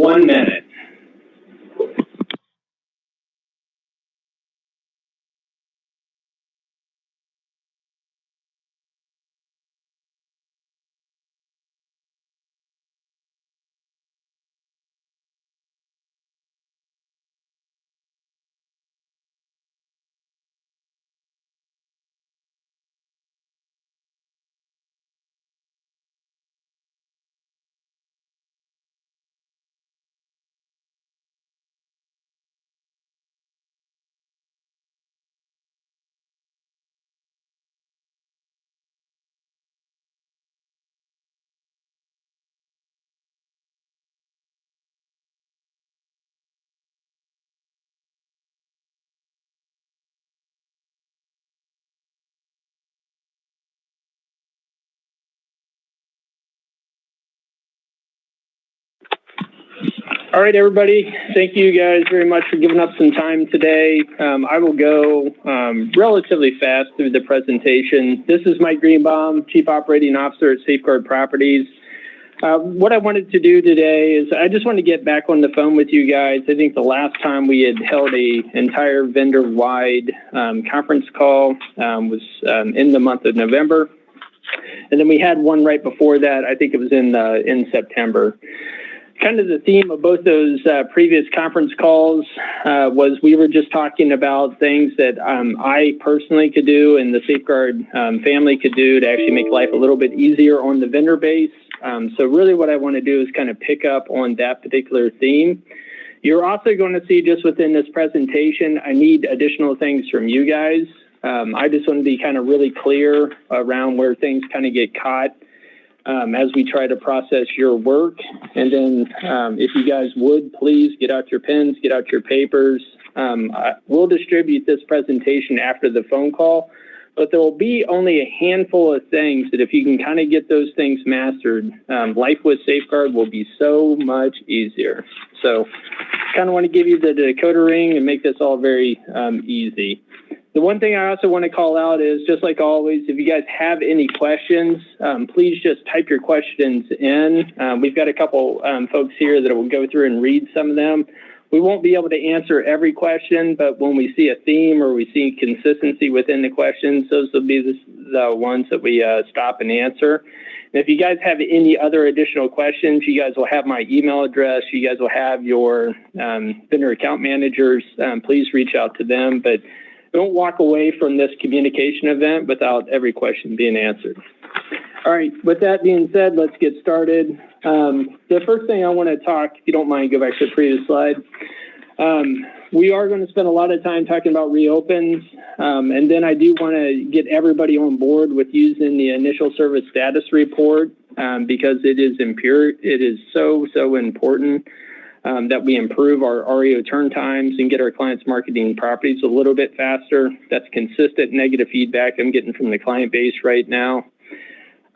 1 minute. All right, everybody. Thank you guys very much for giving up some time today. I will go relatively fast through the presentation. This is Mike Greenbaum, Chief Operating Officer at SafeGuard Properties. What I wanted to do today is I just want to get back on the phone with you guys. I think the last time we had held a entire vendor-wide conference call was in the month of November. And then we had one right before that. I think it was in September. Kind of the theme of both those previous conference calls was we were just talking about things that I personally could do and the SafeGuard family could do to actually make life a little bit easier on the vendor base. So really what I want to do is kind of pick up on that particular theme. You're also going to see just within this presentation, I need additional things from you guys. I just want to be kind of really clear around where things kind of get caught as we try to process your work. And then if you guys would, please get out your pens, get out your papers. We'll distribute this presentation after the phone call, but there will be only a handful of things that if you can kind of get those things mastered, life with SafeGuard will be so much easier. So kind of want to give you the decoder ring and make this all very easy. The one thing I also want to call out is, just like always, if you guys have any questions, please just type your questions in. We've got a couple folks here that will go through and read some of them. We won't be able to answer every question, but when we see a theme or we see consistency within the questions, those will be the ones that we stop and answer. And if you guys have any other additional questions, you guys will have my email address. You guys will have your vendor account managers. Please reach out to them, but don't walk away from this communication event without every question being answered. All right, with that being said, let's get started. The first thing I want to talk, if you don't mind, go back to the previous slide. We are going to spend a lot of time talking about reopens, and then I do want to get everybody on board with using the initial service status report because it is so important. That we improve our REO turn times and get our clients marketing properties a little bit faster. That's consistent negative feedback I'm getting from the client base right now.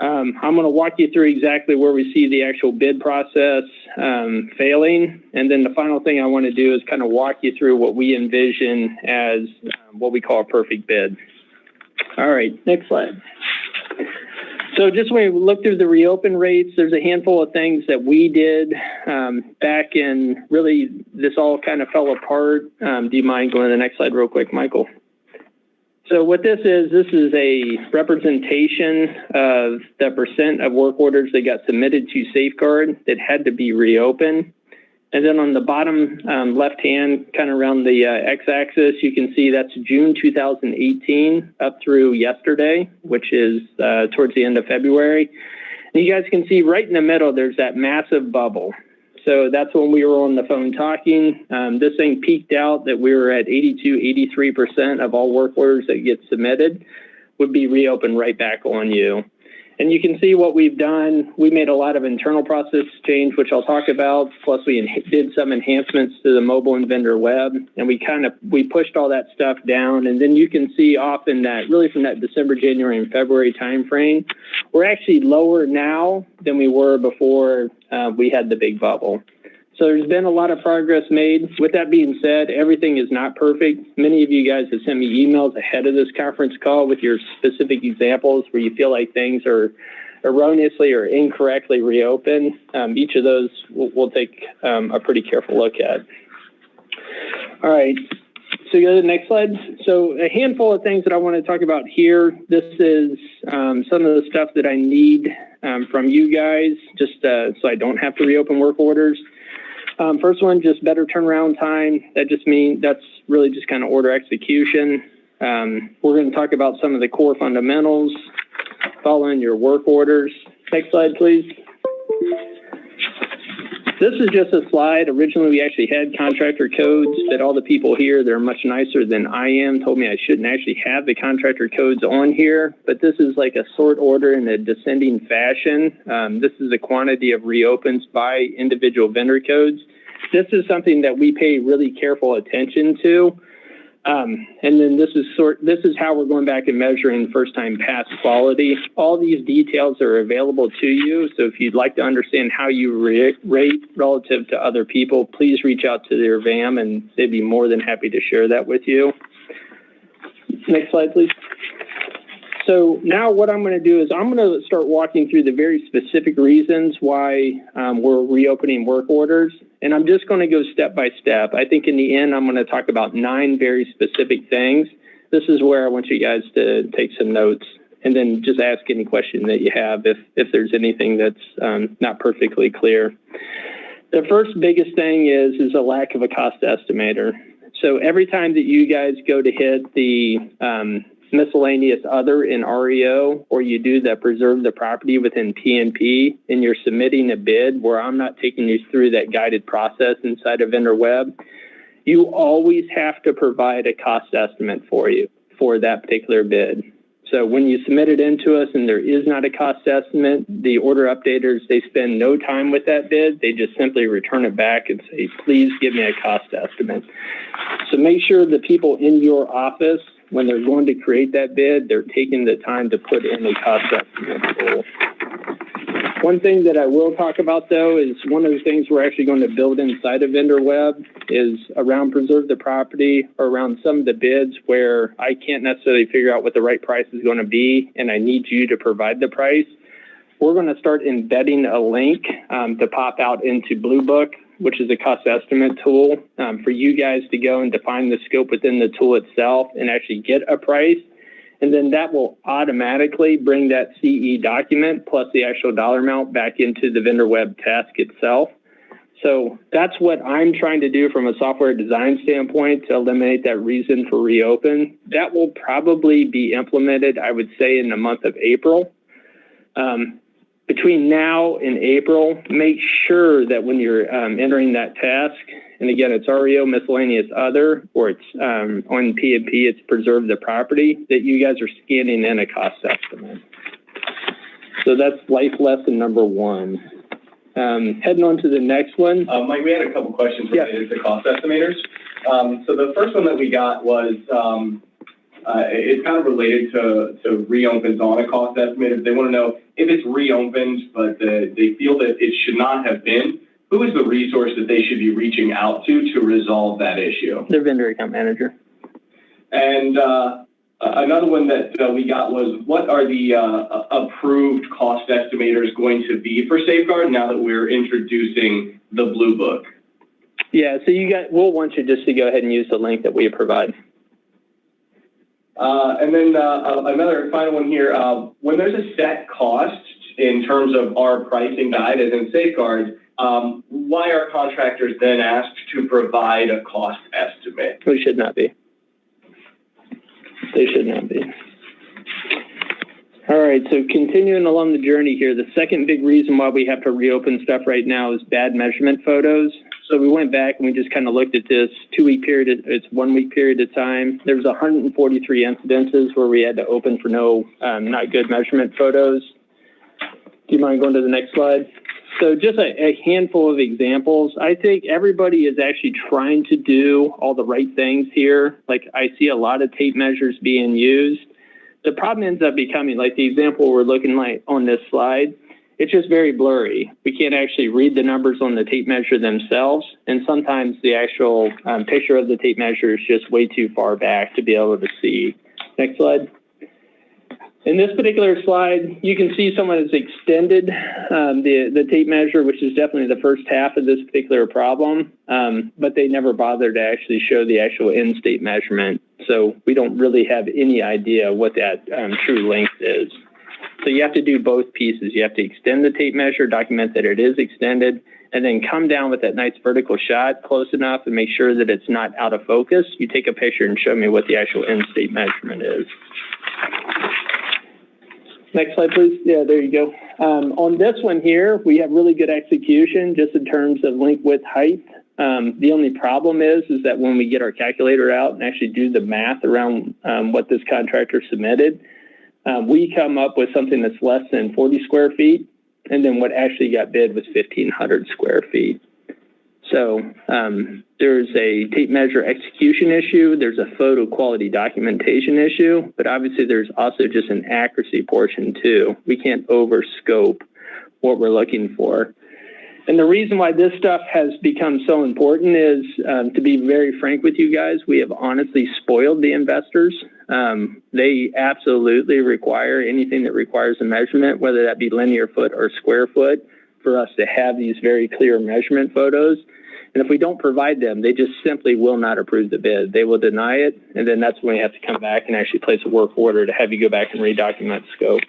I'm going to walk you through exactly where we see the actual bid process failing. And then the final thing I want to do is kind of walk you through what we envision as what we call a perfect bid. All right, next slide. So just when we look through the reopen rates, there's a handful of things that we did back in, really, this all kind of fell apart. Do you mind going to the next slide real quick, Michael? So what this is a representation of the percent of work orders that got submitted to SafeGuard that had to be reopened. And then on the bottom left-hand, kind of around the x-axis, you can see that's June 2018 up through yesterday, which is towards the end of February. And you guys can see right in the middle, there's that massive bubble. So that's when we were on the phone talking. This thing peaked out that we were at 83% of all work orders that get submitted would be reopened right back on you. And you can see what we've done. We made a lot of internal process change, which I'll talk about. Plus, we did some enhancements to the mobile and vendor web, and we pushed all that stuff down. And then you can see often that really from that December, January, and February timeframe, we're actually lower now than we were before we had the big bubble. So there's been a lot of progress made. With that being said, everything is not perfect. Many of you guys have sent me emails ahead of this conference call with your specific examples where you feel like things are erroneously or incorrectly reopen, each of those we'll take a pretty careful look at. All right, so go to the next slide. So a handful of things that I want to talk about here. This is some of the stuff that I need from you guys, just so I don't have to reopen work orders. First one, just better turnaround time. That just means that's really just kind of order execution. We're going to talk about some of the core fundamentals following your work orders. Next slide, please. This is just a slide. Originally, we actually had contractor codes, but all the people here, they're much nicer than I am, told me I shouldn't actually have the contractor codes on here, but this is like a sort order in a descending fashion. This is the quantity of reopens by individual vendor codes. This is something that we pay really careful attention to. And then this is how we're going back and measuring first time pass quality. All these details are available to you. So if you'd like to understand how you rate relative to other people, please reach out to their VAM and they'd be more than happy to share that with you. Next slide, please. So now what I'm going to do is I'm going to start walking through the very specific reasons why we're reopening work orders. And I'm just going to go step by step. I think in the end, I'm going to talk about 9 very specific things. This is where I want you guys to take some notes and then just ask any question that you have if there's anything that's not perfectly clear. The first biggest thing is a lack of a cost estimator. So every time that you guys go to hit the miscellaneous other in REO, or you do the preserve the property within PNP, and you're submitting a bid where I'm not taking you through that guided process inside of Vendor Web, you always have to provide a cost estimate for that particular bid. So when you submit it into us and there is not a cost estimate, the order updaters, they spend no time with that bid. They just simply return it back and say, please give me a cost estimate. So make sure the people in your office, when they're going to create that bid, they're taking the time to put in a cost estimate tool. One thing that I will talk about, though, is one of the things we're actually going to build inside of Vendor Web is around preserve the property, or around some of the bids where I can't necessarily figure out what the right price is going to be, and I need you to provide the price. We're going to start embedding a link to pop out into Blue Book, which is a cost estimate tool for you guys to go and define the scope within the tool itself and actually get a price. And then that will automatically bring that CE document plus the actual dollar amount back into the Vendor Web task itself. So that's what I'm trying to do from a software design standpoint to eliminate that reason for reopen. That will probably be implemented, I would say, in the month of April. Between now and April, make sure that when you're entering that task, and again, it's REO miscellaneous other, or it's on PNP, it's preserve the property, that you guys are scanning in a cost estimate. So that's life lesson number 1. Heading on to the next one. Mike, we had a couple questions related to cost estimators. So the first one that we got was, it's kind of related to reopens on a cost estimator. They want to know if it's reopened, but they feel that it should not have been. Who is the resource that they should be reaching out to resolve that issue? Their vendor account manager. And another one that we got was, what are the approved cost estimators going to be for SafeGuard now that we're introducing the Blue Book? Yeah, so we'll want you just to go ahead and use the link that we provide. And then another final one here, when there's a set cost in terms of our pricing guide as in SafeGuard, why are contractors then asked to provide a cost estimate? They should not be. They should not be. All right, so continuing along the journey here, the second big reason why we have to reopen stuff right now is bad measurement photos. So we went back and we just kind of looked at this 2-week period, it's 1 week period of time. There was 143 incidences where we had to open for no, not good measurement photos. Do you mind going to the next slide? So just a handful of examples. I think everybody is actually trying to do all the right things here. Like I see a lot of tape measures being used. The problem ends up becoming, like the example we're looking like on this slide, it's just very blurry. We can't actually read the numbers on the tape measure themselves. And sometimes the actual picture of the tape measure is just way too far back to be able to see. Next slide. In this particular slide, you can see someone has extended the tape measure, which is definitely the first half of this particular problem, but they never bothered to actually show the actual end state measurement. So we don't really have any idea what that true length is. So you have to do both pieces. You have to extend the tape measure, document that it is extended, and then come down with that nice vertical shot close enough and make sure that it's not out of focus. You take a picture and show me what the actual end state measurement is. Next slide, please. Yeah, there you go. On this one here, we have really good execution just in terms of link width height. The only problem is that when we get our calculator out and actually do the math around what this contractor submitted, we come up with something that's less than 40 square feet, and then what actually got bid was 1,500 square feet. So there's a tape measure execution issue, there's a photo quality documentation issue, but obviously there's also just an accuracy portion too. We can't overscope what we're looking for. And the reason why this stuff has become so important is, to be very frank with you guys, we have honestly spoiled the investors. They absolutely require anything that requires a measurement, whether that be linear foot or square foot, for us to have these very clear measurement photos. And if we don't provide them, they just simply will not approve the bid. They will deny it, and then that's when we have to come back and actually place a work order to have you go back and redocument scope.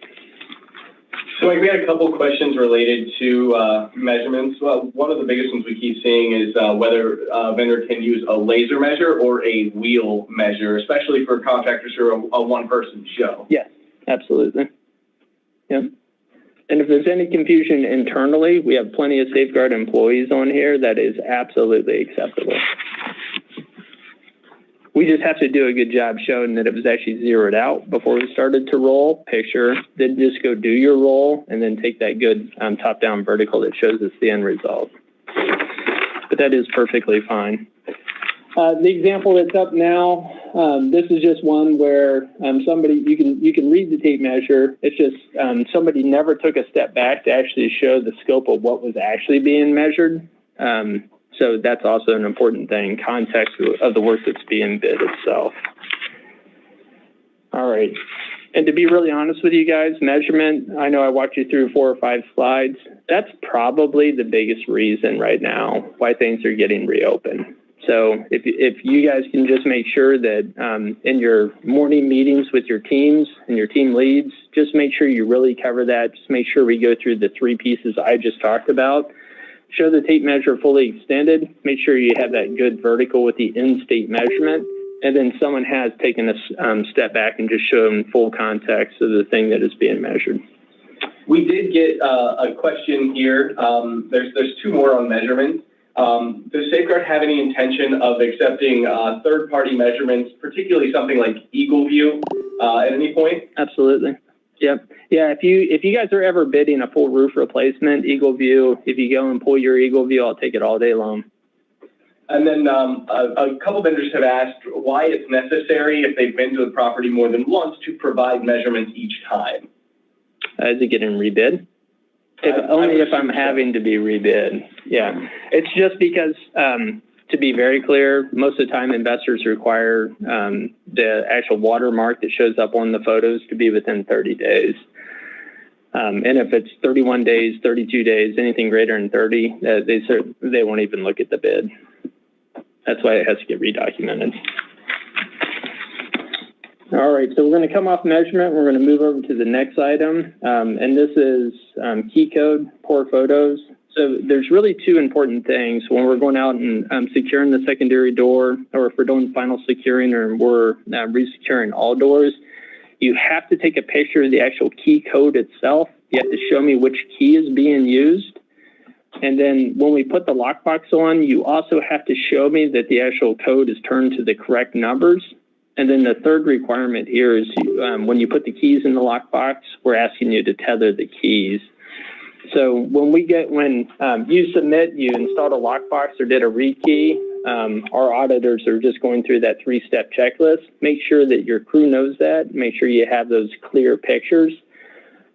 So we had a couple questions related to measurements. Well, one of the biggest ones we keep seeing is whether a vendor can use a laser measure or a wheel measure, especially for contractors who are a one-person show. Yes, absolutely. Yep. And if there's any confusion internally, we have plenty of SafeGuard employees on here. That is absolutely acceptable. We just have to do a good job showing that it was actually zeroed out before we started to roll picture, then just go do your roll and then take that good top-down vertical that shows us the end result. But that is perfectly fine. The example that's up now, this is just one where somebody, you can read the tape measure. It's just somebody never took a step back to actually show the scope of what was actually being measured. So that's also an important thing, context of the work that's being bid itself. All right. And to be really honest with you guys, measurement, I know I walked you through 4 or 5 slides. That's probably the biggest reason right now why things are getting reopened. So if you guys can just make sure that in your morning meetings with your teams and your team leads, just make sure you really cover that. Just make sure we go through the 3 pieces I just talked about. Show the tape measure fully extended. Make sure you have that good vertical with the end state measurement. And then someone has taken a step back and just shown full context of the thing that is being measured. We did get a question here. There's 2 more on measurement. Does SafeGuard have any intention of accepting third-party measurements, particularly something like Eagle View at any point? Absolutely. Yep. Yeah, if you guys are ever bidding a full roof replacement, Eagle View, if you go and pull your Eagle View, I'll take it all day long. And then a couple vendors have asked why it's necessary, if they've been to the property more than once, to provide measurements each time. Is it getting rebid? Only if I'm having to be rebid. Yeah. It's just because, to be very clear, most of the time investors require the actual watermark that shows up on the photos to be within 30 days. And if it's 31 days, 32 days, anything greater than 30, they won't even look at the bid. That's why it has to get redocumented. All right, so we're going to come off measurement. We're going to move over to the next item, and this is key code, poor photos. So there's really 2 important things when we're going out and securing the secondary door, or if we're doing final securing, or we're resecuring all doors. You have to take a picture of the actual key code itself. You have to show me which key is being used. And then when we put the lockbox on, you also have to show me that the actual code is turned to the correct numbers. And then the third requirement here is when you put the keys in the lockbox, we're asking you to tether the keys. So when you submit, you installed a lockbox or did a rekey, our auditors are just going through that 3-step checklist. Make sure that your crew knows that. Make sure you have those clear pictures.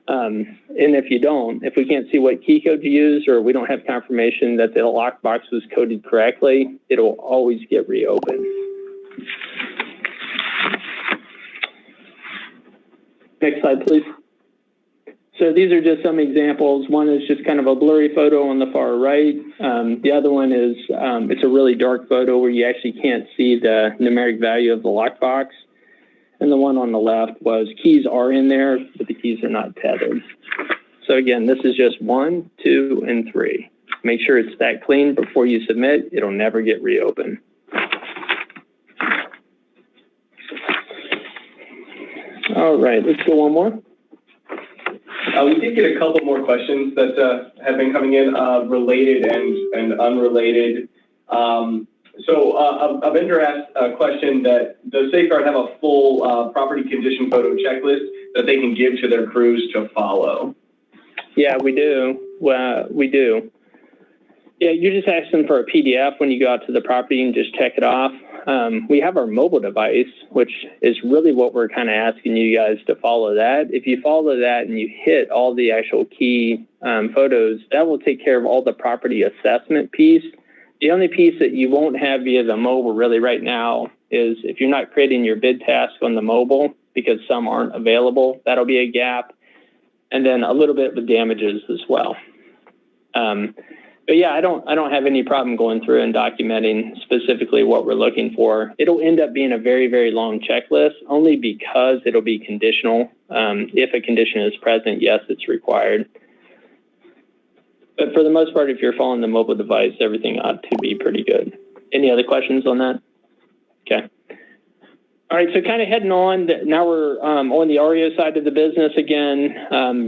And if you don't, if we can't see what key code you use, or we don't have confirmation that the lockbox was coded correctly, it'll always get reopened. Next slide, please. So these are just some examples. One is just kind of a blurry photo on the far right. The other one is, it's a really dark photo where you actually can't see the numeric value of the lockbox. And the one on the left was keys are in there, but the keys are not tethered. So again, this is just 1, 2, and 3. Make sure it's that clean before you submit. It'll never get reopened. All right, let's go one more. We did get a couple more questions that have been coming in, related and unrelated. So a vendor asked a question that does SafeGuard have a full property condition photo checklist that they can give to their crews to follow? Yeah, we do. We do. Yeah, you just ask them for a PDF when you go out to the property and just check it off. We have our mobile device, which is really what we're kind of asking you guys to follow that. If you follow that and you hit all the actual key photos, that will take care of all the property assessment piece. The only piece that you won't have via the mobile really right now is if you're not creating your bid task on the mobile because some aren't available, that'll be a gap. And then a little bit with damages as well. But yeah, I don't have any problem going through and documenting specifically what we're looking for. It'll end up being a very, very long checklist only because it'll be conditional. If a condition is present, yes, it's required. But for the most part, if you're following the mobile device, everything ought to be pretty good. Any other questions on that? Okay. All right, so kind of heading on, now we're on the REO side of the business again,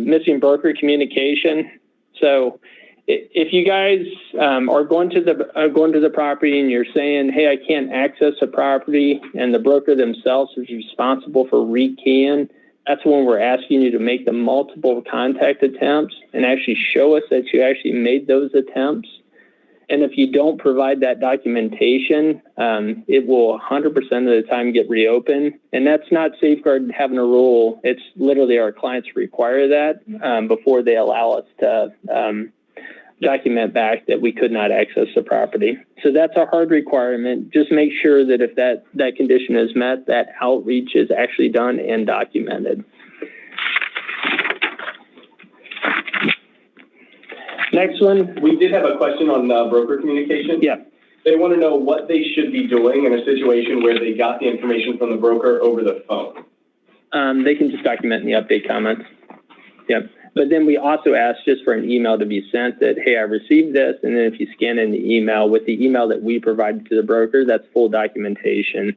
missing broker communication. So if you guys are going to the property and you're saying, hey, I can't access a property, and the broker themselves is responsible for rekeying, that's when we're asking you to make the multiple contact attempts and actually show us that you actually made those attempts. And if you don't provide that documentation, it will 100% of the time get reopened. And that's not SafeGuard having a rule. It's literally our clients require that before they allow us to document back that we could not access the property. So that's a hard requirement. Just make sure that if that condition is met, that outreach is actually done and documented. Next one. We did have a question on broker communication. Yeah. They want to know what they should be doing in a situation where they got the information from the broker over the phone. They can just document in the update comments. Yep. But then we also ask just for an email to be sent that, hey, I received this. And then if you scan in the email with the email that we provided to the broker, that's full documentation.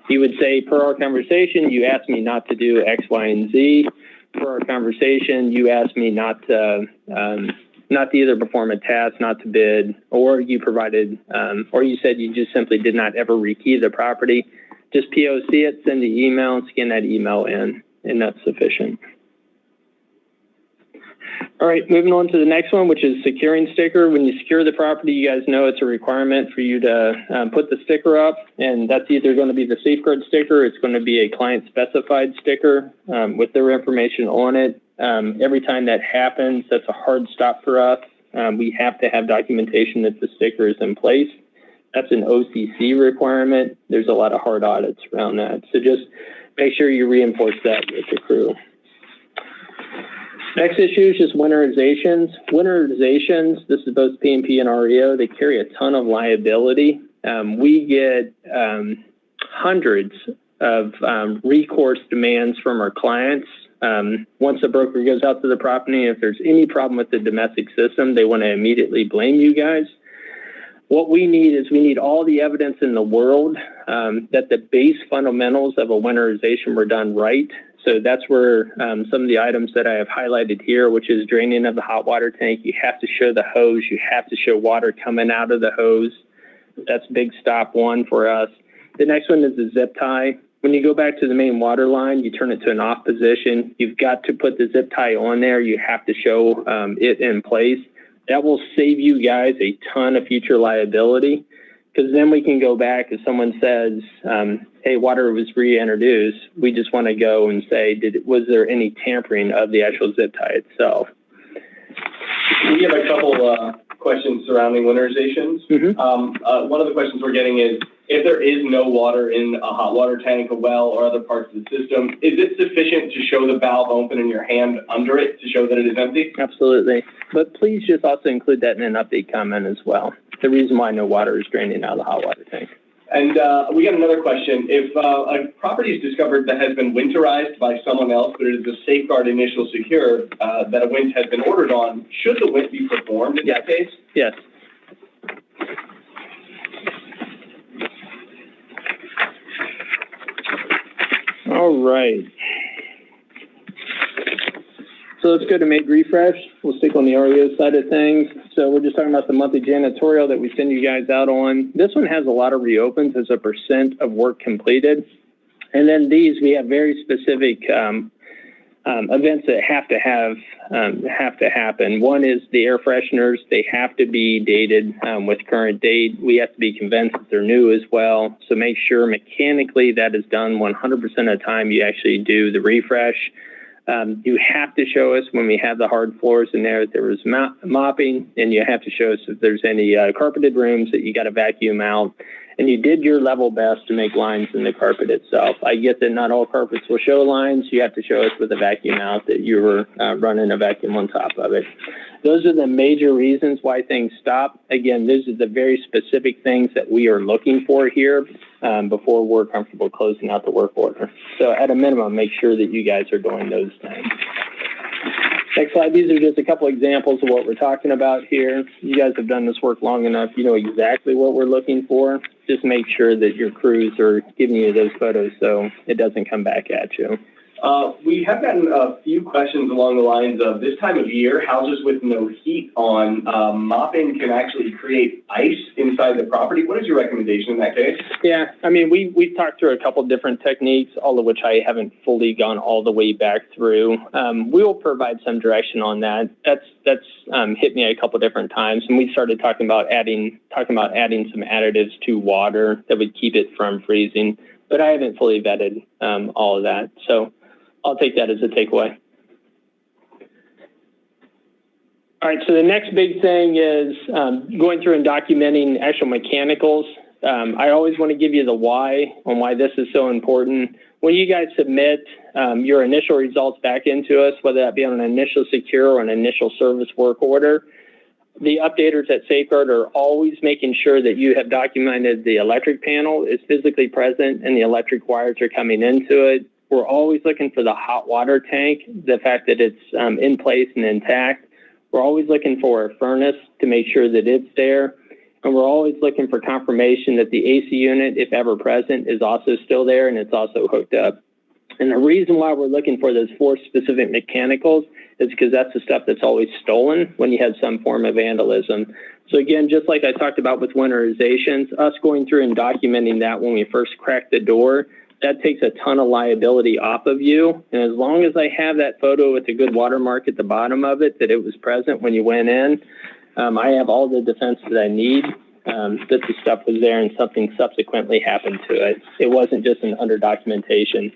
You would say, per our conversation, you asked me not to do X, Y, and Z. Per our conversation, you asked me not to either perform a task, not to bid, or you provided, or you said you just simply did not ever rekey the property. Just POC it, send the email, scan that email in, and that's sufficient. All right, moving on to the next one, which is securing sticker. When you secure the property, you guys know it's a requirement for you to put the sticker up, and that's either going to be the SafeGuard sticker, or it's going to be a client-specified sticker with their information on it. Every time that happens, that's a hard stop for us. We have to have documentation that the sticker is in place. That's an OCC requirement. There's a lot of hard audits around that. So just make sure you reinforce that with your crew. Next issue is just winterizations. Winterizations, this is both P&P and REO, they carry a ton of liability. We get hundreds of recourse demands from our clients. Once the broker goes out to the property, if there's any problem with the domestic system, they want to immediately blame you guys. What we need is we need all the evidence in the world that the base fundamentals of a winterization were done right. So that's where some of the items that I have highlighted here, which is draining of the hot water tank. You have to show the hose. You have to show water coming out of the hose. That's big stop one for us. The next one is the zip tie. When you go back to the main water line, you turn it to an off position. You've got to put the zip tie on there. You have to show it in place. That will save you guys a ton of future liability, because then we can go back if someone says, hey, water was reintroduced. We just want to go and say, was there any tampering of the actual zip tie itself? We have a couple questions surrounding winterizations. Mm-hmm. One of the questions we're getting is, if there is no water in a hot water tank, a well, or other parts of the system, is it sufficient to show the valve open in your hand under it to show that it is empty? Absolutely. But please just also include that in an update comment as well. The reason why no water is draining out of the hot water tank. And we got another question. If a property is discovered that has been winterized by someone else, but it is a SafeGuard initial secure that a wint has been ordered on, should the wint be performed in that case? Yes. All right. So let's go to make refresh. We'll stick on the REO side of things. So we're just talking about the monthly janitorial that we send you guys out on. This one has a lot of reopens as a % of work completed. And then these, we have very specific events that have to happen. One is the air fresheners. They have to be dated with current date. We have to be convinced that they're new as well. So make sure mechanically that is done 100% of the time you actually do the refresh. You have to show us when we have the hard floors in there that there was mopping, and you have to show us if there's any carpeted rooms that you got to vacuum out. And you did your level best to make lines in the carpet itself. I get that not all carpets will show lines. You have to show us with a vacuum out that you were running a vacuum on top of it. Those are the major reasons why things stop. Again, these are the very specific things that we are looking for here before we're comfortable closing out the work order. So at a minimum, make sure that you guys are doing those things. Next slide. These are just a couple examples of what we're talking about here. You guys have done this work long enough. You know exactly what we're looking for. Just make sure that your crews are giving you those photos so it doesn't come back at you. We have gotten a few questions along the lines of this time of year, houses with no heat on, mopping can actually create ice inside the property. What is your recommendation in that case? Yeah, I mean, we've talked through a couple different techniques, all of which I haven't fully gone all the way back through. We will provide some direction on that. That's hit me a couple different times, and we started talking about adding some additives to water that would keep it from freezing, but I haven't fully vetted all of that. So I'll take that as a takeaway. All right, so the next big thing is going through and documenting actual mechanicals. I always want to give you the why on why this is so important. When you guys submit your initial results back into us, whether that be on an initial secure or an initial service work order, the updaters at SafeGuard are always making sure that you have documented the electric panel is physically present and the electric wires are coming into it. We're always looking for the hot water tank, the fact that it's in place and intact. We're always looking for a furnace to make sure that it's there. And we're always looking for confirmation that the AC unit, if ever present, is also still there and it's also hooked up. And the reason why we're looking for those 4 specific mechanicals is because that's the stuff that's always stolen when you have some form of vandalism. So again, just like I talked about with winterizations, us going through and documenting that when we first crack the door, that takes a ton of liability off of you. And as long as I have that photo with a good watermark at the bottom of it, that it was present when you went in, I have all the defense that I need, that the stuff was there and something subsequently happened to it. It wasn't just an under documentation.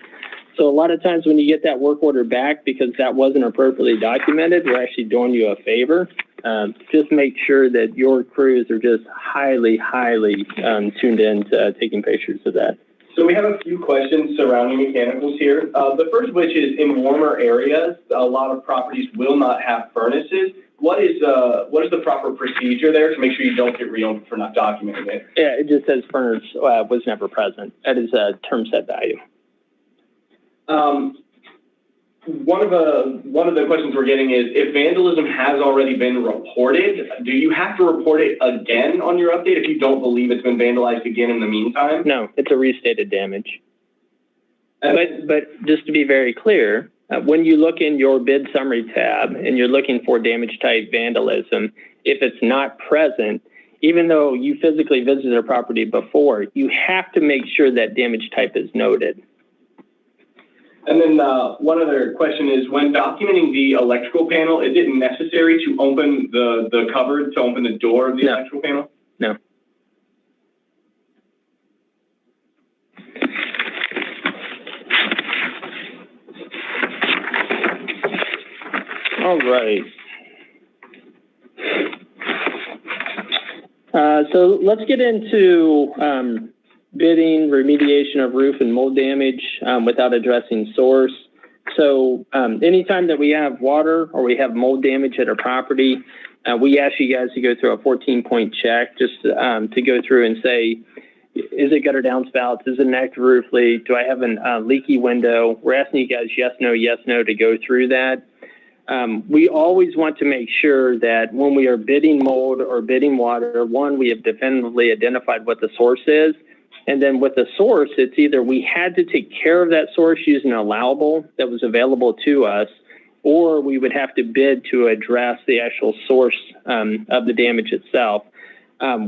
So a lot of times when you get that work order back because that wasn't appropriately documented, we're actually doing you a favor. Just make sure that your crews are just highly tuned in to taking pictures of that. So we have a few questions surrounding mechanicals here. The first of which is in warmer areas, a lot of properties will not have furnaces. What is the proper procedure there to make sure you don't get reopened for not documenting it? Yeah, it just says furnace was never present. That is a term set value. One of the questions we're getting is if vandalism has already been reported, do you have to report it again on your update if you don't believe it's been vandalized again in the meantime? No, it's a restated damage. But just to be very clear, when you look in your bid summary tab and you're looking for damage type vandalism, if it's not present, even though you physically visited a property before, you have to make sure that damage type is noted. And then one other question is, when documenting the electrical panel, is it necessary to open the cupboard, to open the door of the electrical panel? No. All right. So let's get into bidding remediation of roof and mold damage without addressing source. So anytime that we have water or we have mold damage at a property, we ask you guys to go through a 14-point check just to go through and say, is it gutter downspouts? Is it an active roof leak? Do I have a leaky window? We're asking you guys yes, no to go through that. We always want to make sure that when we are bidding mold or bidding water, one, we have definitively identified what the source is. And then with the source, it's either we had to take care of that source using an allowable that was available to us, or we would have to bid to address the actual source of the damage itself.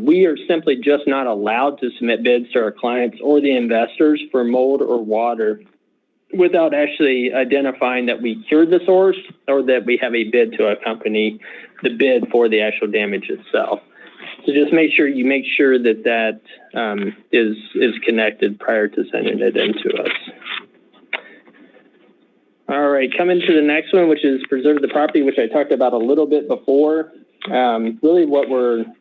We are simply just not allowed to submit bids to our clients or the investors for mold or water without actually identifying that we cured the source or that we have a bid to accompany the bid for the actual damage itself. So just make sure that that is connected prior to sending it in to us. All right, coming to the next one, which is preserve the property, which I talked about a little bit before. Really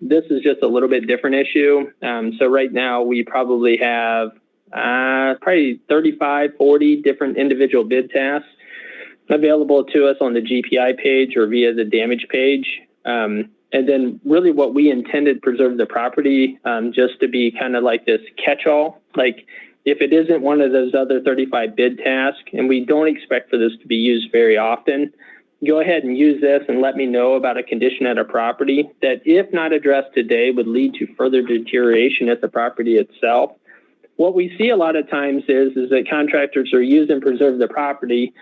this is just a little bit different issue. So right now we probably have probably 35, 40 different individual bid tasks available to us on the GPI page or via the damage page. And then really what we intended preserve the property just to be kind of like this catch-all. Like if it isn't one of those other 35 bid tasks, and we don't expect for this to be used very often, go ahead and use this and let me know about a condition at a property that, if not addressed today, would lead to further deterioration at the property itself. What we see a lot of times is that contractors are using preserve the property,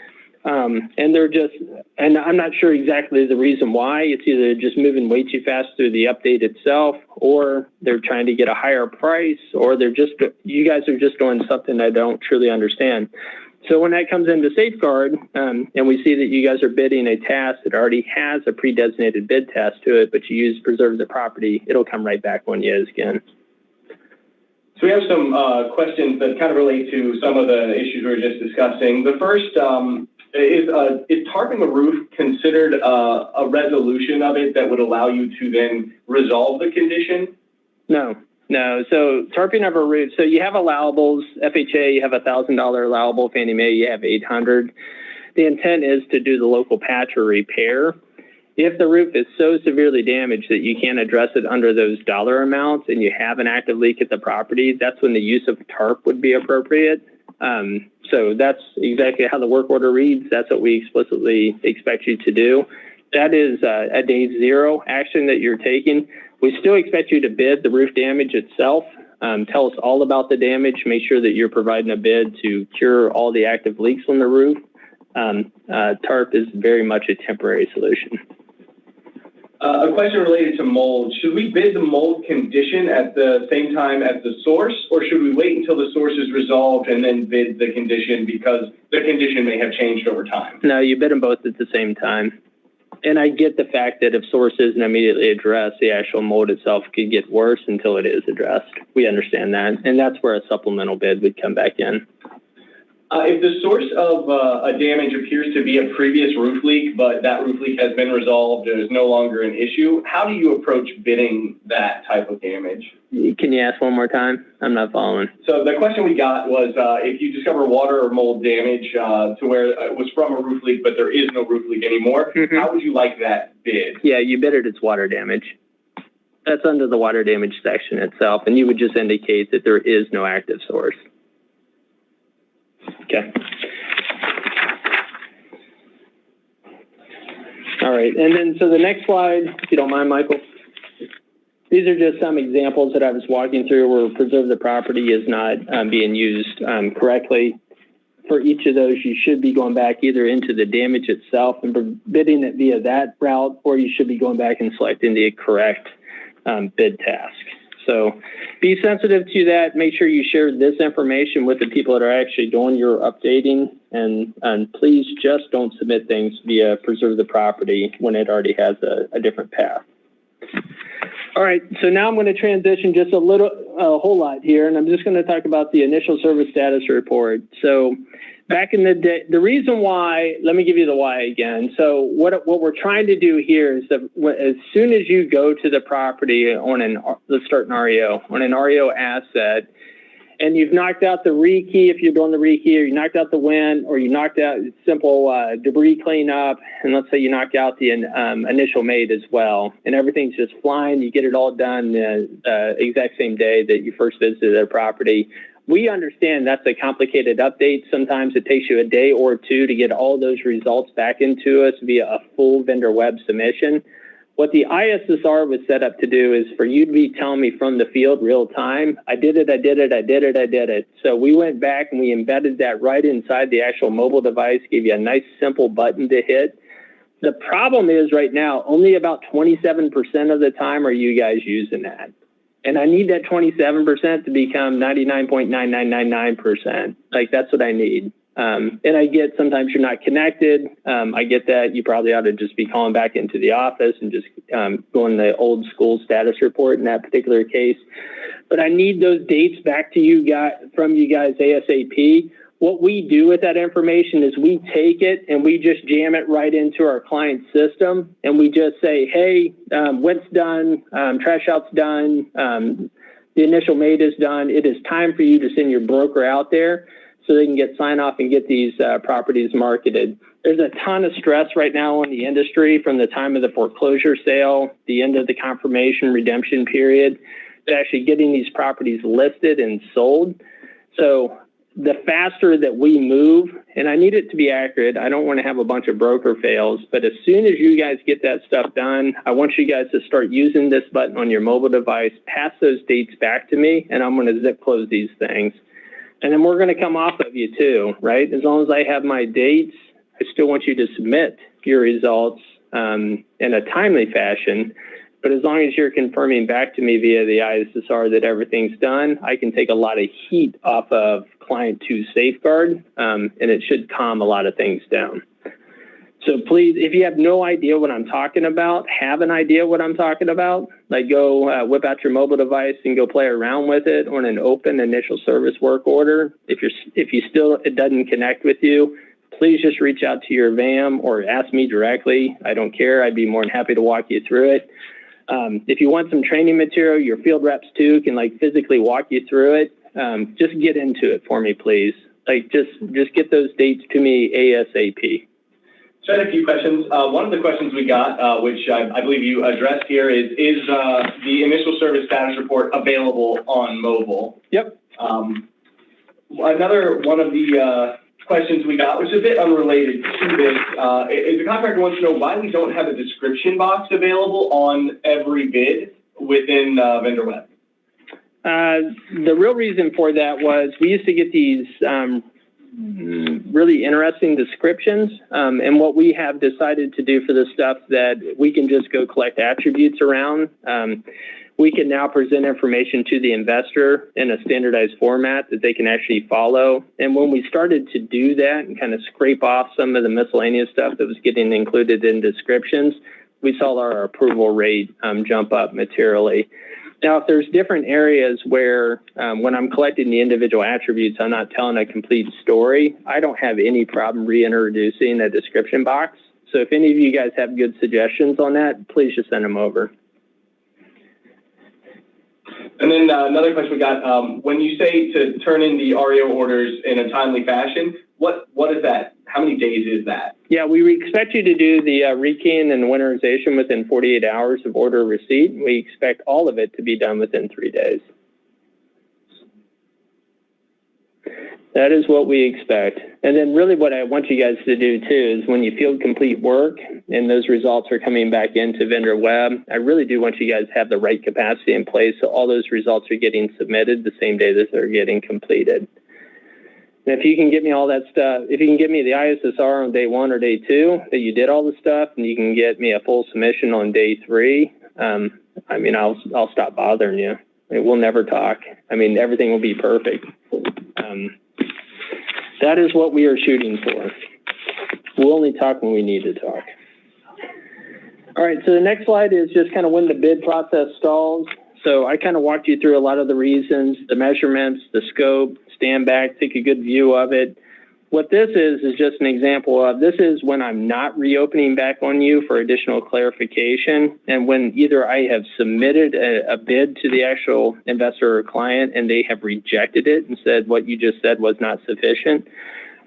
and they're just, and I'm not sure exactly the reason why. It's either just moving way too fast through the update itself, or they're trying to get a higher price, or you guys are just doing something I don't truly understand. So when that comes into SafeGuard, and we see that you guys are bidding a task that already has a pre-designated bid task to it, but you use preserve the property, it'll come right back on you again. So we have some questions that kind of relate to some of the issues we were just discussing. The first is tarping a roof considered a resolution of it that would allow you to then resolve the condition? No. So tarping of a roof, so you have allowables, FHA, you have a $1,000 allowable, Fannie Mae, you have $800. The intent is to do the local patch or repair. If the roof is so severely damaged that you can't address it under those dollar amounts and you have an active leak at the property, that's when the use of tarp would be appropriate. So that's exactly how the work order reads. That's what we explicitly expect you to do. That is a day zero action that you're taking. We still expect you to bid the roof damage itself. Tell us all about the damage. Make sure that you're providing a bid to cure all the active leaks on the roof. TARP is very much a temporary solution. A question related to mold. Should we bid the mold condition at the same time as the source, or should we wait until the source is resolved and then bid the condition because the condition may have changed over time? No, you bid them both at the same time. And I get the fact that if source isn't immediately addressed, the actual mold itself could get worse until it is addressed. We understand that. And that's where a supplemental bid would come back in. If the source of a damage appears to be a previous roof leak, but that roof leak has been resolved and is no longer an issue, how do you approach bidding that type of damage? Can you ask one more time? I'm not following. So the question we got was if you discover water or mold damage to where it was from a roof leak, but there is no roof leak anymore, how would you like that bid? Yeah, you bid it's water damage. That's under the water damage section itself, and you would just indicate that there is no active source. Okay. All right, and then so the next slide, if you don't mind, Michael. These are just some examples that I was walking through where preserve the property is not being used correctly. For each of those, you should be going back either into the damage itself and bidding it via that route, or you should be going back and selecting the correct bid task. So be sensitive to that. Make sure you share this information with the people that are actually doing your updating, and please just don't submit things via preserve the property when it already has a different path. All right, so now I'm going to transition just a whole lot here, and I'm just going to talk about the initial service status report. So back in the day, the reason why, let me give you the why again. So what we're trying to do here is that as soon as you go to the property on let's start an REO, on an REO asset, and you've knocked out the rekey if you're doing the rekey, or you knocked out the wind, or you knocked out simple debris cleanup, and let's say you knocked out the initial mate as well, and everything's just flying, you get it all done the exact same day that you first visited their property. We understand that's a complicated update. Sometimes it takes you a day or two to get all those results back into us via a full vendor web submission. What the ISSR was set up to do is for you to be telling me from the field real time, I did it. So we went back and we embedded that right inside the actual mobile device, gave you a nice simple button to hit. The problem is right now, only about 27% of the time are you guys using that. And I need that 27% to become 99.9999%. Like, that's what I need. And I get sometimes you're not connected. I get that. You probably ought to just be calling back into the office and just going the old school status report in that particular case. But I need those dates back to you guys, from you guys ASAP. What we do with that information is we take it and we just jam it right into our client system. And we just say, hey, wet's done, trash out's done, the initial mate is done. It is time for you to send your broker out there so they can get sign off and get these properties marketed. There's a ton of stress right now in the industry from the time of the foreclosure sale, the end of the confirmation redemption period, to actually getting these properties listed and sold. So the faster that we move, and I need it to be accurate, I don't want to have a bunch of broker fails, but as soon as you guys get that stuff done, I want you guys to start using this button on your mobile device, pass those dates back to me, and I'm going to zip close these things. And then we're going to come off of you too, right? As long as I have my dates, I still want you to submit your results in a timely fashion. But as long as you're confirming back to me via the ISSR that everything's done, I can take a lot of heat off of client to SafeGuard, and it should calm a lot of things down. So please, if you have no idea what I'm talking about, have an idea what I'm talking about, like go whip out your mobile device and go play around with it on an open initial service work order. If you still, it doesn't connect with you, please just reach out to your VAM or ask me directly. I don't care. I'd be more than happy to walk you through it. If you want some training material, your field reps too can like physically walk you through it. Just get into it for me, please. Like just get those dates to me ASAP. So I had a few questions. One of the questions we got, which I believe you addressed here, is the initial service status report available on mobile? Yep. Another one of the questions we got, which is a bit unrelated to this, is the contractor wants to know why we don't have a description box available on every bid within vendor web. The real reason for that was we used to get these really interesting descriptions, and what we have decided to do for this stuff that we can just go collect attributes around. We can now present information to the investor in a standardized format that they can actually follow. And when we started to do that and kind of scrape off some of the miscellaneous stuff that was getting included in descriptions, we saw our approval rate jump up materially. Now, if there's different areas where when I'm collecting the individual attributes, I'm not telling a complete story, I don't have any problem reintroducing a description box. So if any of you guys have good suggestions on that, please just send them over. And then another question we got, when you say to turn in the REO orders in a timely fashion, what is that? How many days is that? Yeah, we expect you to do the rekeying and winterization within 48 hours of order receipt. We expect all of it to be done within 3 days. That is what we expect. And then really what I want you guys to do too is when you field complete work and those results are coming back into vendor web, I really do want you guys to have the right capacity in place so all those results are getting submitted the same day that they're getting completed. And if you can get me all that stuff, if you can get me the ISSR on day 1 or day 2, that you did all the stuff, and you can get me a full submission on day 3, I mean, I'll stop bothering you. We'll never talk. I mean, everything will be perfect. That is what we are shooting for. We'll only talk when we need to talk. All right, so the next slide is just kind of when the bid process stalls. So I kind of walked you through a lot of the reasons, the measurements, the scope, stand back, take a good view of it. what this is just an example of, this is when I'm not reopening back on you for additional clarification, and when either I have submitted a bid to the actual investor or client and they have rejected it and said what you just said was not sufficient,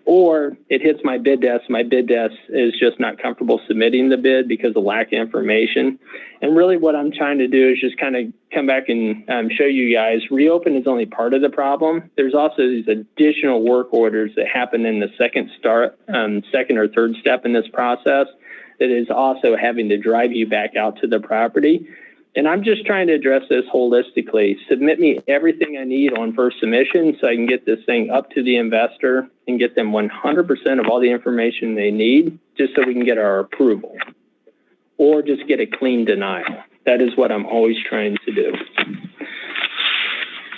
or it hits my bid desk is just not comfortable submitting the bid because of lack of information. And really what I'm trying to do is just kind of come back and show you guys, reopen is only part of the problem. There's also these additional work orders that happen in the second or third step in this process that is also having to drive you back out to the property. And I'm just trying to address this holistically. Submit me everything I need on first submission so I can get this thing up to the investor and get them 100% of all the information they need just so we can get our approval, or just get a clean denial. That is what I'm always trying to do.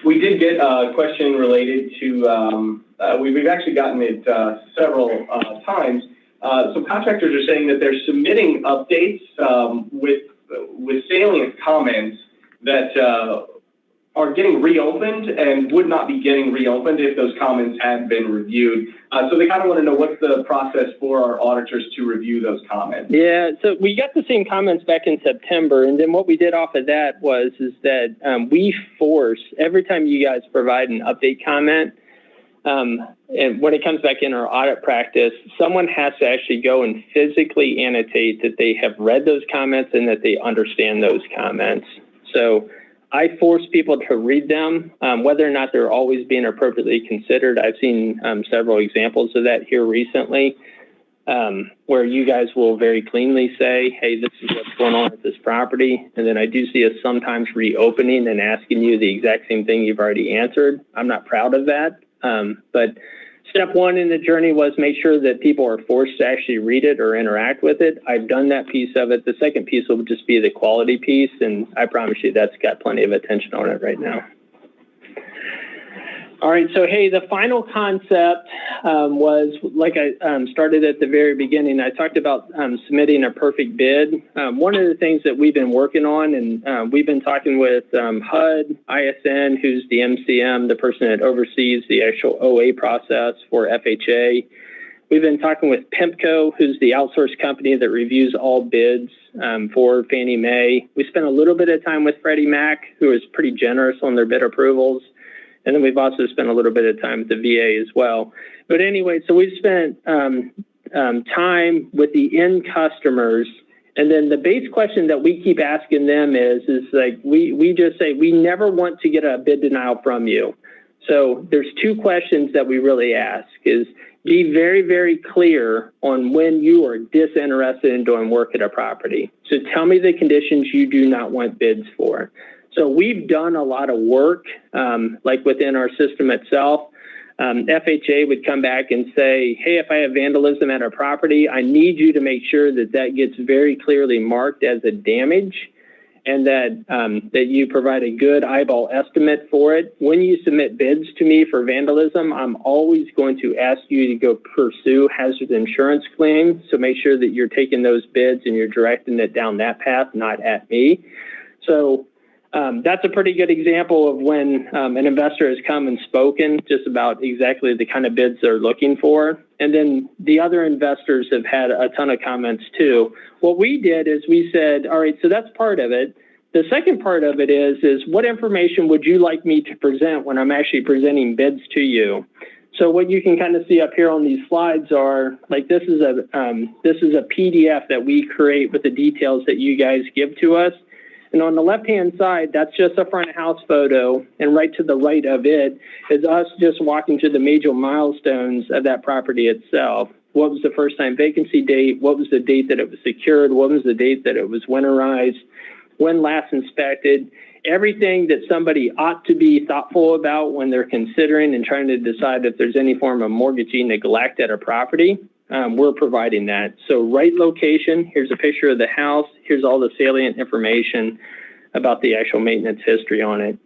We did get a question related to, we've actually gotten it several times. So contractors are saying that they're submitting updates with salient comments that are getting reopened and would not be getting reopened if those comments had been reviewed. So they kind of want to know what's the process for our auditors to review those comments. Yeah, so we got the same comments back in September, and then what we did off of that is that we force, every time you guys provide an update comment, and when it comes back in our audit practice, someone has to actually go and physically annotate that they have read those comments and that they understand those comments. So I force people to read them, whether or not they're always being appropriately considered. I've seen several examples of that here recently, where you guys will very cleanly say, hey, this is what's going on with this property. And then I do see us sometimes reopening and asking you the exact same thing you've already answered. I'm not proud of that. But step one in the journey was make sure that people are forced to actually read it or interact with it. I've done that piece of it. The second piece will just be the quality piece, and I promise you that's got plenty of attention on it right now. All right, so hey, the final concept was, like I started at the very beginning, I talked about submitting a perfect bid. One of the things that we've been working on, and we've been talking with HUD, ISN, who's the MCM, the person that oversees the actual OA process for FHA. We've been talking with PIMCO, who's the outsourced company that reviews all bids for Fannie Mae. We spent a little bit of time with Freddie Mac, who is pretty generous on their bid approvals. And then we've also spent a little bit of time with the VA as well. But anyway, so we've spent time with the end customers. And then the base question that we keep asking them is like, we just say, we never want to get a bid denial from you. So there's two questions that we really ask is, be very, very clear on when you are disinterested in doing work at a property. So tell me the conditions you do not want bids for. So we've done a lot of work, like within our system itself. FHA would come back and say, hey, if I have vandalism at a property, I need you to make sure that that gets very clearly marked as a damage, and that you provide a good eyeball estimate for it. When you submit bids to me for vandalism, I'm always going to ask you to go pursue hazard insurance claims. So make sure that you're taking those bids and you're directing it down that path, not at me. So that's a pretty good example of when an investor has come and spoken just about exactly the kind of bids they're looking for. And then the other investors have had a ton of comments too. What we did is we said, all right, so that's part of it. The second part of it is what information would you like me to present when I'm actually presenting bids to you? So what you can kind of see up here on these slides are, like, this is a PDF that we create with the details that you guys give to us. And on the left-hand side, that's just a front of house photo. And right to the right of it is us just walking through the major milestones of that property itself. What was the first time vacancy date? What was the date that it was secured? What was the date that it was winterized? When last inspected? Everything that somebody ought to be thoughtful about when they're considering and trying to decide if there's any form of mortgagee neglect at a property. We're providing that. So right location, here's a picture of the house. Here's all the salient information about the actual maintenance history on it.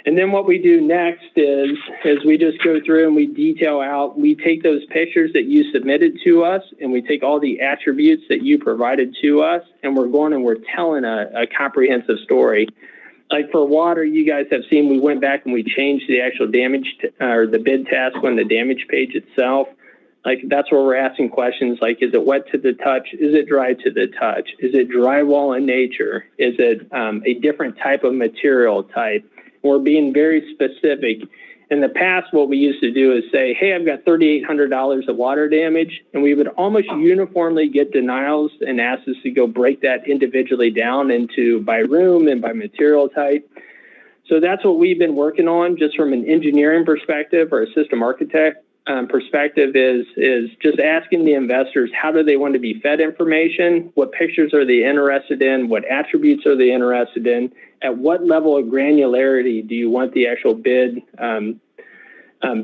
And then what we do next is we just go through and we detail out, we take those pictures that you submitted to us and we take all the attributes that you provided to us, and we're going and we're telling a comprehensive story. Like for water, you guys have seen, we went back and we changed the actual damage or the bid task on the damage page itself. Like, that's where we're asking questions like, is it wet to the touch? Is it dry to the touch? Is it drywall in nature? Is it a different type of material type? We're being very specific. In the past, what we used to do is say, hey, I've got $3,800 of water damage, and we would almost uniformly get denials and ask us to go break that individually down into by room and by material type. So that's what we've been working on just from an engineering perspective or a system architect perspective is just asking the investors, how do they want to be fed information? What pictures are they interested in? What attributes are they interested in? At what level of granularity do you want the actual bid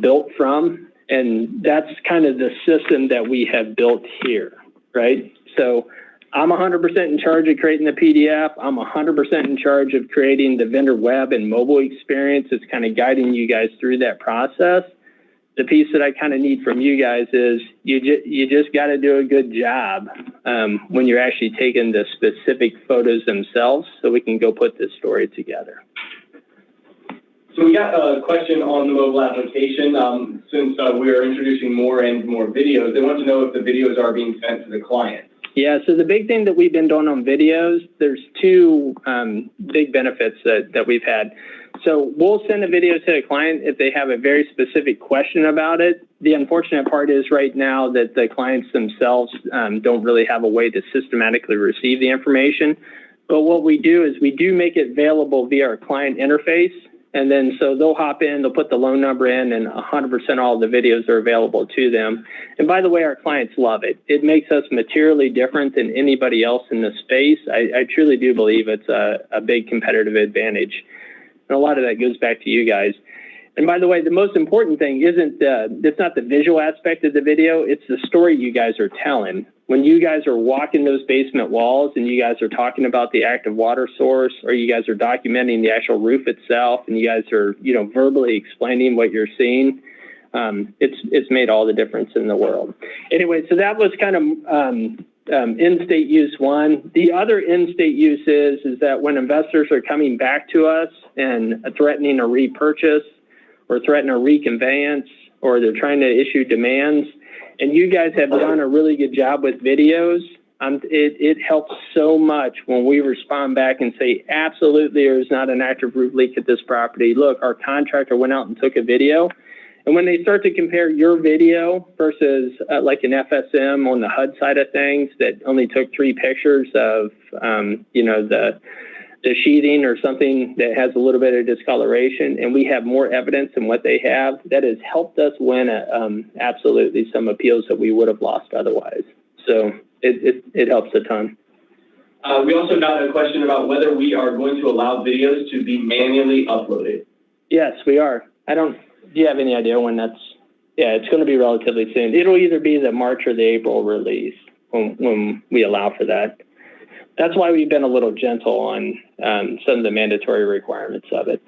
built from? And that's kind of the system that we have built here, right? So I'm 100% in charge of creating the PDF. I'm 100% in charge of creating the vendor web and mobile experience. It's kind of guiding you guys through that process. The piece that I kind of need from you guys is you just got to do a good job when you're actually taking the specific photos themselves so we can go put this story together. So we got a question on the mobile application. Since we're introducing more and more videos, they want to know if the videos are being sent to the client. Yeah, so the big thing that we've been doing on videos, there's two big benefits that we've had. So we'll send a video to the client if they have a very specific question about it. The unfortunate part is right now that the clients themselves don't really have a way to systematically receive the information. But what we do is we do make it available via our client interface. And then so they'll hop in, they'll put the loan number in, and 100% all the videos are available to them. And by the way, our clients love it. It makes us materially different than anybody else in the space. I truly do believe it's a big competitive advantage. And a lot of that goes back to you guys. And by the way, the most important thing it's not the visual aspect of the video, it's the story you guys are telling. When you guys are walking those basement walls and you guys are talking about the active water source, or you guys are documenting the actual roof itself, and you guys are, verbally explaining what you're seeing, it's made all the difference in the world. Anyway, so that was kind of in-state use one. The other in-state use is that when investors are coming back to us and threatening a repurchase or threatening a reconveyance, or they're trying to issue demands, and you guys have done a really good job with videos, it helps so much when we respond back and say, absolutely, there's not an active roof leak at this property. Look, our contractor went out and took a video. And when they start to compare your video versus like an FSM on the HUD side of things that only took 3 pictures of, the sheathing or something that has a little bit of discoloration, and we have more evidence than what they have, that has helped us win absolutely some appeals that we would have lost otherwise. So it helps a ton. We also got a question about whether we are going to allow videos to be manually uploaded. Yes, we are. Do you have any idea when that's? Yeah, it's going to be relatively soon. It'll either be the March or the April release when we allow for that. That's why we've been a little gentle on some of the mandatory requirements of it.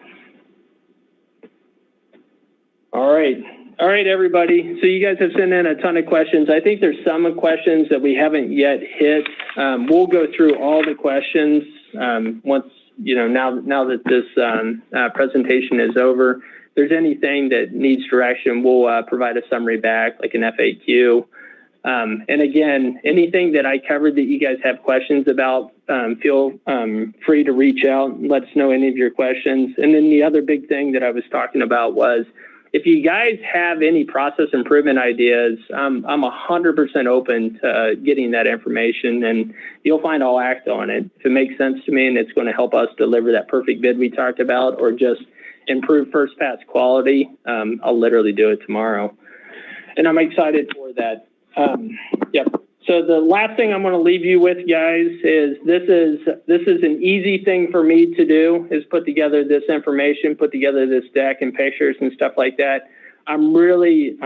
All right, everybody. So you guys have sent in a ton of questions. I think there's some questions that we haven't yet hit. We'll go through all the questions once, now that this presentation is over. If there's anything that needs direction, we'll provide a summary back, like an FAQ. And again, anything that I covered that you guys have questions about, feel free to reach out and let us know any of your questions. And then the other big thing that I was talking about was, if you guys have any process improvement ideas, I'm 100% open to getting that information, and you'll find I'll act on it. If it makes sense to me and it's going to help us deliver that perfect bid we talked about, or just improve first pass quality, I'll literally do it tomorrow. And I'm excited for that. Yep. So the last thing I'm going to leave you with, guys, is this is an easy thing for me to do, is put together this information, put together this deck and pictures and stuff like that. I'm really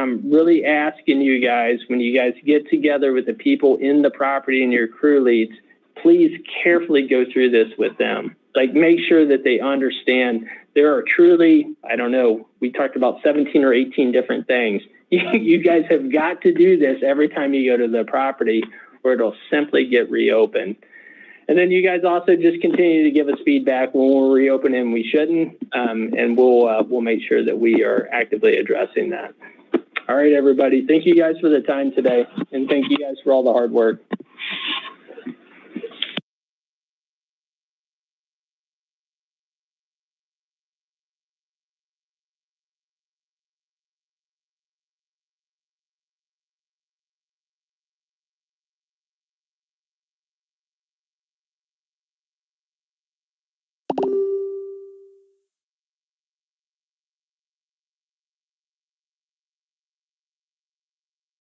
asking you guys, when you guys get together with the people in the property and your crew leads, please carefully go through this with them. Like, make sure that they understand there are truly, I don't know, we talked about 17 or 18 different things. You guys have got to do this every time you go to the property, or it'll simply get reopened. And then you guys also just continue to give us feedback when we're reopening and we shouldn't, and we'll make sure that we are actively addressing that. All right, everybody. Thank you guys for the time today, and thank you guys for all the hard work.